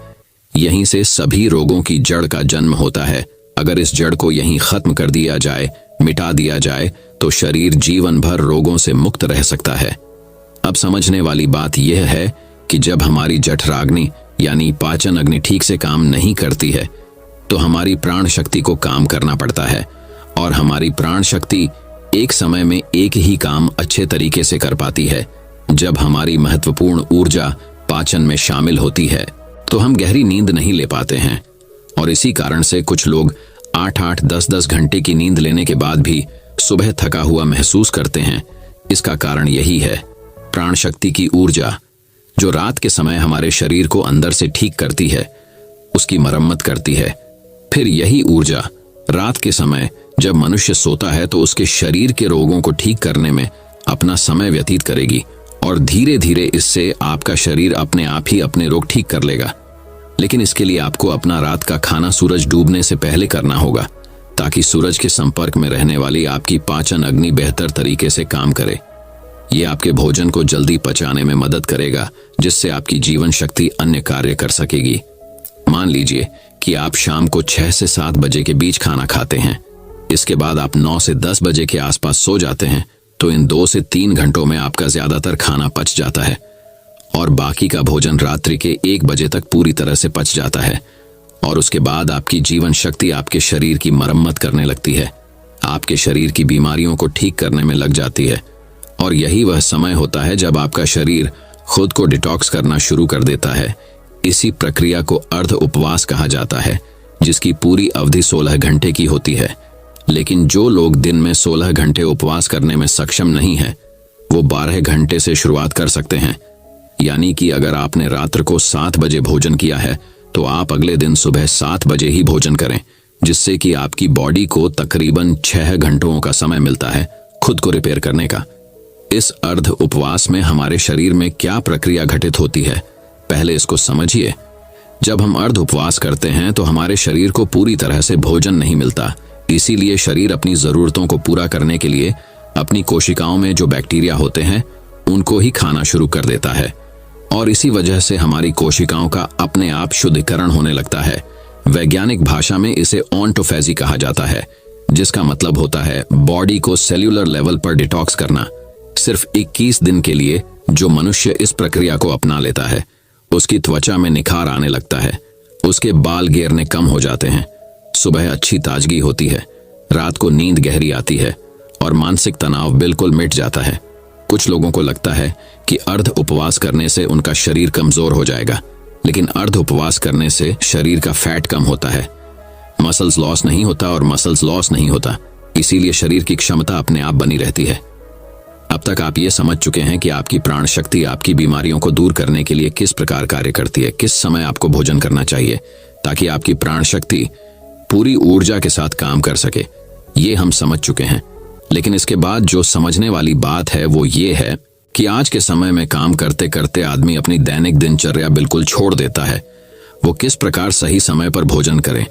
यहीं से सभी रोगों की जड़ का जन्म होता है। अगर इस जड़ को यहीं खत्म कर दिया जाए, मिटा दिया जाए, तो शरीर जीवन भर रोगों से मुक्त रह सकता है। अब समझने वाली बात यह है कि जब हमारी जठराग्नि यानी पाचन अग्नि ठीक से काम नहीं करती है, तो हमारी प्राण शक्ति को काम करना पड़ता है और हमारी प्राण शक्ति एक समय में एक ही काम अच्छे तरीके से कर पाती है। जब हमारी महत्वपूर्ण ऊर्जा पाचन में शामिल होती है तो हम गहरी नींद नहीं ले पाते हैं और इसी कारण से कुछ लोग 8-8, 10-10 घंटे की नींद लेने के बाद भी सुबह थका हुआ महसूस करते हैं। इसका कारण यही है, प्राण शक्ति की ऊर्जा जो रात के समय हमारे शरीर को अंदर से ठीक करती है, उसकी मरम्मत करती है। फिर यही ऊर्जा रात के समय जब मनुष्य सोता है तो उसके शरीर के रोगों को ठीक करने में अपना समय व्यतीत करेगी और धीरे धीरे इससे आपका शरीर अपने आप ही अपने रोग ठीक कर लेगा। लेकिन इसके लिए आपको अपना रात का खाना सूरज डूबने से पहले करना होगा, ताकि सूरज के संपर्क में रहने वाली आपकी पाचन अग्नि बेहतर तरीके से काम करे। ये आपके भोजन को जल्दी पचाने में मदद करेगा, जिससे आपकी जीवन शक्ति अन्य कार्य कर सकेगी। मान लीजिए कि आप शाम को 6 से 7 बजे के बीच खाना खाते हैं। इसके बाद आप 9 से 10 बजे के आसपास सो जाते हैं, तो इन 2 से 3 घंटों में आपका ज्यादातर खाना पच जाता है और बाकी का भोजन रात्रि के 1 बजे तक पूरी तरह से पच जाता है। और उसके बाद आपकी जीवन शक्ति आपके शरीर की मरम्मत करने लगती है, आपके शरीर की बीमारियों को ठीक करने में लग जाती है। और यही वह समय होता है जब आपका शरीर खुद को डिटॉक्स करना शुरू कर देता है। इसी प्रक्रिया को अर्ध उपवास कहा जाता है, जिसकी पूरी अवधि 16 घंटे की होती है। लेकिन जो लोग दिन में 16 घंटे उपवास करने में सक्षम नहीं है, वो 12 घंटे से शुरुआत कर सकते हैं। यानी कि अगर आपने रात्र को 7 बजे भोजन किया है, तो आप अगले दिन सुबह 7 बजे ही भोजन करें, जिससे कि आपकी बॉडी को तकरीबन 6 घंटों का समय मिलता है खुद को रिपेयर करने का। इस अर्ध उपवास में हमारे शरीर में क्या प्रक्रिया घटित होती है, पहले इसको समझिए। जब हम अर्ध उपवास करते हैं तो हमारे शरीर को पूरी तरह से भोजन नहीं मिलता, इसीलिए शरीर अपनी जरूरतों को पूरा करने के लिए अपनी कोशिकाओं में जो बैक्टीरिया होते हैं उनको ही खाना शुरू कर देता है। और इसी वजह से हमारी कोशिकाओं का अपने आप शुद्धिकरण होने लगता है। वैज्ञानिक भाषा में इसे ऑटोफेजी कहा जाता है, जिसका मतलब होता है बॉडी को सेल्यूलर लेवल पर डिटॉक्स करना। सिर्फ 21 दिन के लिए जो मनुष्य इस प्रक्रिया को अपना लेता है, उसकी त्वचा में निखार आने लगता है, उसके बाल गिरने कम हो जाते हैं, सुबह अच्छी ताजगी होती है, रात को नींद गहरी आती है और मानसिक तनाव बिल्कुल मिट जाता है। कुछ लोगों को लगता है कि अर्ध उपवास करने से उनका शरीर कमजोर हो जाएगा, लेकिन अर्ध उपवास करने से शरीर का फैट कम होता है, मसल्स लॉस नहीं होता और मसल्स लॉस नहीं होता, इसीलिए शरीर की क्षमता अपने आप बनी रहती है। अब तक आप ये समझ चुके हैं कि आपकी प्राण शक्ति आपकी बीमारियों को दूर करने के लिए किस प्रकार कार्य करती है, किस समय आपको भोजन करना चाहिए ताकि आपकी प्राण शक्ति पूरी ऊर्जा के साथ काम कर सके। ये हम समझ चुके हैं। लेकिन इसके बाद जो समझने वाली बात है वो ये है कि आज के समय में काम करते करते आदमी अपनी दैनिक दिनचर्या बिल्कुल छोड़ देता है। वो किस प्रकार सही समय पर भोजन करे,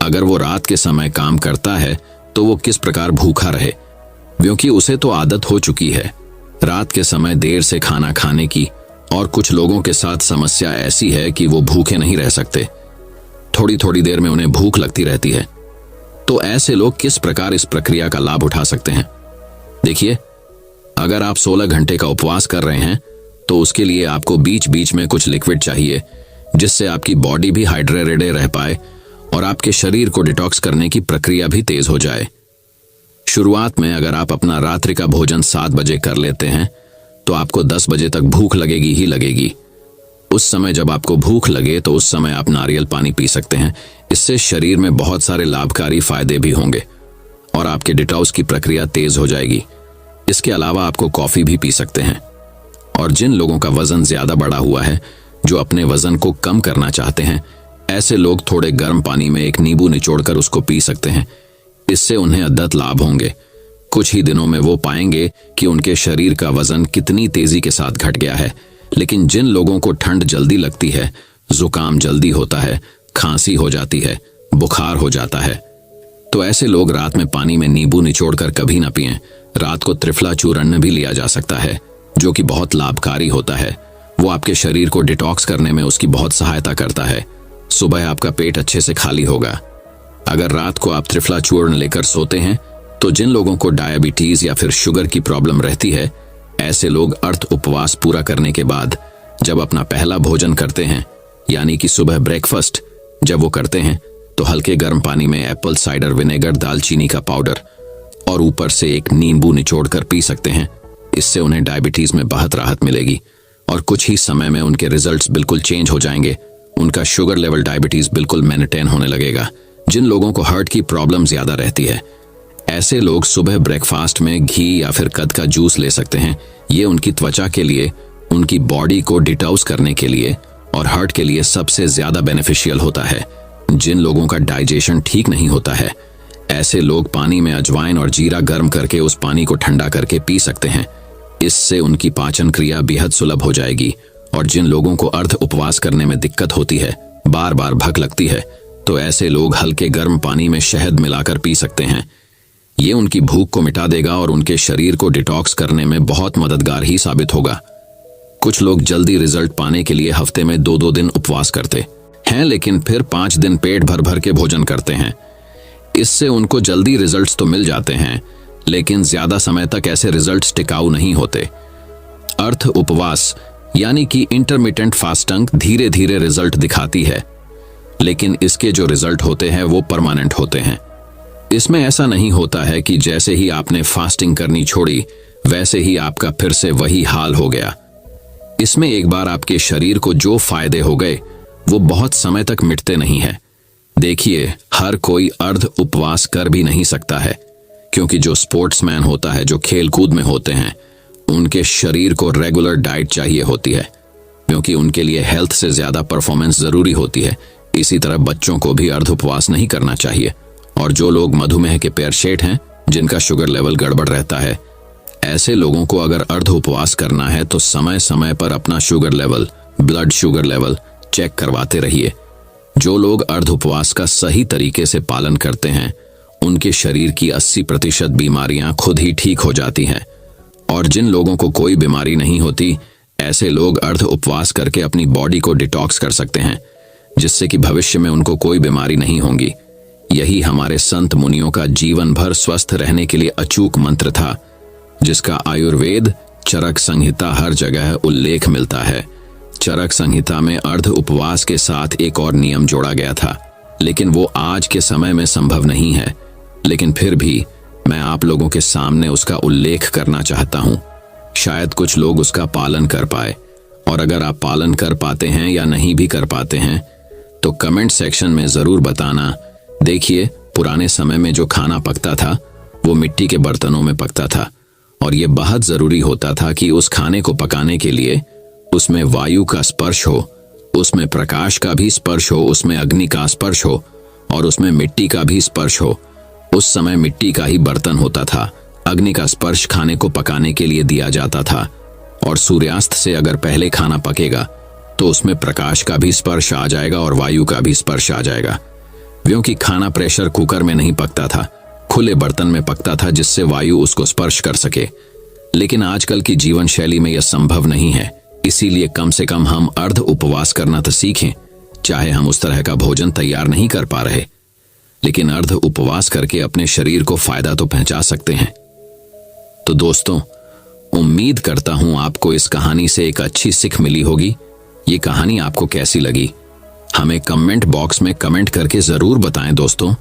अगर वो रात के समय काम करता है तो वो किस प्रकार भूखा रहे, क्योंकि उसे तो आदत हो चुकी है रात के समय देर से खाना खाने की। और कुछ लोगों के साथ समस्या ऐसी है कि वो भूखे नहीं रह सकते, थोड़ी थोड़ी देर में उन्हें भूख लगती रहती है। तो ऐसे लोग किस प्रकार इस प्रक्रिया का लाभ उठा सकते हैं? देखिए, अगर आप 16 घंटे का उपवास कर रहे हैं तो उसके लिए आपको बीच बीच में कुछ लिक्विड चाहिए, जिससे आपकी बॉडी भी हाइड्रेटेड रह पाए और आपके शरीर को डिटॉक्स करने की प्रक्रिया भी तेज हो जाए। शुरुआत में अगर आप अपना रात्रि का भोजन 7 बजे कर लेते हैं तो आपको 10 बजे तक भूख लगेगी ही लगेगी। उस समय जब आपको भूख लगे तो उस समय आप नारियल पानी पी सकते हैं। इससे शरीर में बहुत सारे लाभकारी फायदे भी होंगे और आपके डिटॉक्स की प्रक्रिया तेज हो जाएगी। इसके अलावा आपको कॉफी भी पी सकते हैं। और जिन लोगों का वजन ज्यादा बढ़ा हुआ है, जो अपने वजन को कम करना चाहते हैं, ऐसे लोग थोड़े गर्म पानी में एक नींबू निचोड़कर उसको पी सकते हैं। इससे उन्हें अद्भुत लाभ होंगे। कुछ ही दिनों में वो पाएंगे कि उनके शरीर का वजन कितनी तेजी के साथ घट गया है। लेकिन जिन लोगों को ठंड जल्दी लगती है, जुकाम जल्दी होता है, खांसी हो जाती है, बुखार हो जाता है, तो ऐसे लोग रात में पानी में नींबू निचोड़कर कभी ना पिएं। रात को त्रिफला चूर्ण भी लिया जा सकता है, जो कि बहुत लाभकारी होता है। वो आपके शरीर को डिटॉक्स करने में उसकी बहुत सहायता करता है। सुबह आपका पेट अच्छे से खाली होगा। अगर रात को आप त्रिफला चूर्ण लेकर सोते हैं तो जिन लोगों को डायबिटीज या फिर शुगर की प्रॉब्लम रहती है, ऐसे लोग अर्ध उपवास पूरा करने के बाद जब अपना पहला भोजन करते हैं, यानी कि सुबह ब्रेकफास्ट जब वो करते हैं, तो हल्के गर्म पानी में एप्पल साइडर विनेगर, दालचीनी का पाउडर और ऊपर से एक नींबू निचोड़कर पी सकते हैं। इससे उन्हें डायबिटीज में बहुत राहत मिलेगी और कुछ ही समय में उनके रिजल्ट्स बिल्कुल चेंज हो जाएंगे। उनका शुगर लेवल, डायबिटीज बिल्कुल मेंटेन होने लगेगा। जिन लोगों को हार्ट की प्रॉब्लम ज्यादा रहती है, ऐसे लोग सुबह ब्रेकफास्ट में घी या फिर कद का जूस ले सकते हैं। ये उनकी त्वचा के लिए, उनकी बॉडी को डिटॉक्स करने के लिए और हार्ट के लिए सबसे ज्यादा बेनिफिशियल होता है। जिन लोगों का डाइजेशन ठीक नहीं होता है, ऐसे लोग पानी में अजवाइन और जीरा गर्म करके उस पानी को ठंडा करके पी सकते हैं। इससे उनकी पाचन क्रिया बेहद सुलभ हो जाएगी। और जिन लोगों को अर्ध उपवास करने में दिक्कत होती है, बार बार भूख लगती है, तो ऐसे लोग हल्के गर्म पानी में शहद मिलाकर पी सकते हैं। ये उनकी भूख को मिटा देगा और उनके शरीर को डिटॉक्स करने में बहुत मददगार ही साबित होगा। कुछ लोग जल्दी रिजल्ट पाने के लिए हफ्ते में 2-2 दिन उपवास करते हैं, लेकिन फिर 5 दिन पेट भर भर के भोजन करते हैं। इससे उनको जल्दी रिजल्ट्स तो मिल जाते हैं, लेकिन ज्यादा समय तक ऐसे रिजल्ट्स टिकाऊ नहीं होते। अर्ध उपवास यानी कि इंटरमिटेंट फास्टिंग धीरे धीरे रिजल्ट दिखाती है, लेकिन इसके जो रिजल्ट होते हैं वो परमानेंट होते हैं। इसमें ऐसा नहीं होता है कि जैसे ही आपने फास्टिंग करनी छोड़ी वैसे ही आपका फिर से वही हाल हो गया। इसमें एक बार आपके शरीर को जो फायदे हो गए वो बहुत समय तक मिटते नहीं है। देखिए, हर कोई अर्ध उपवास कर भी नहीं सकता है, क्योंकि जो स्पोर्ट्समैन होता है, जो खेल कूद में होते हैं, उनके शरीर को रेगुलर डाइट चाहिए होती है, क्योंकि उनके लिए हेल्थ से ज्यादा परफॉर्मेंस जरूरी होती है। इसी तरह बच्चों को भी अर्ध उपवास नहीं करना चाहिए। और जो लोग मधुमेह के पेशेंट हैं, जिनका शुगर लेवल गड़बड़ रहता है, ऐसे लोगों को अगर अर्ध उपवास करना है तो समय समय पर अपना sugar level, blood sugar level check करवाते रहिए। जो लोग अर्ध उपवास का सही तरीके से पालन करते हैं, उनके शरीर की 80% बीमारियां खुद ही ठीक हो जाती हैं। और जिन लोगों को कोई बीमारी नहीं होती, ऐसे लोग अर्ध उपवास करके अपनी बॉडी को डिटॉक्स कर सकते हैं, जिससे कि भविष्य में उनको कोई बीमारी नहीं होगी। यही हमारे संत मुनियों का जीवन भर स्वस्थ रहने के लिए अचूक मंत्र था, जिसका आयुर्वेद चरक संहिता हर जगह उल्लेख मिलता है। चरक संहिता में अर्ध उपवास के साथ एक और नियम जोड़ा गया था, लेकिन वो आज के समय में संभव नहीं है। लेकिन फिर भी मैं आप लोगों के सामने उसका उल्लेख करना चाहता हूँ। शायद कुछ लोग उसका पालन कर पाए, और अगर आप पालन कर पाते हैं या नहीं भी कर पाते हैं तो कमेंट सेक्शन में जरूर बताना। देखिए, पुराने समय में जो खाना पकता था वो मिट्टी के बर्तनों में पकता था, और ये बहुत जरूरी होता था कि उस खाने को पकाने के लिए उसमें वायु का स्पर्श हो, उसमें प्रकाश का भी स्पर्श हो, उसमें अग्नि का स्पर्श हो, और उसमें मिट्टी का भी स्पर्श हो। उस समय मिट्टी का ही बर्तन होता था। अग्नि का स्पर्श खाने को पकाने के लिए दिया जाता था, और सूर्यास्त से अगर पहले खाना पकेगा तो उसमें प्रकाश का भी स्पर्श आ जाएगा और वायु का भी स्पर्श आ जाएगा। क्योंकि खाना प्रेशर कुकर में नहीं पकता था, खुले बर्तन में पकता था, जिससे वायु उसको स्पर्श कर सके। लेकिन आजकल की जीवन शैली में यह संभव नहीं है। इसीलिए कम से कम हम अर्ध उपवास करना तो सीखें। चाहे हम उस तरह का भोजन तैयार नहीं कर पा रहे, लेकिन अर्ध उपवास करके अपने शरीर को फायदा तो पहुंचा सकते हैं। तो दोस्तों, उम्मीद करता हूं आपको इस कहानी से एक अच्छी सीख मिली होगी। ये कहानी आपको कैसी लगी, हमें कमेंट बॉक्स में कमेंट करके जरूर बताएं दोस्तों।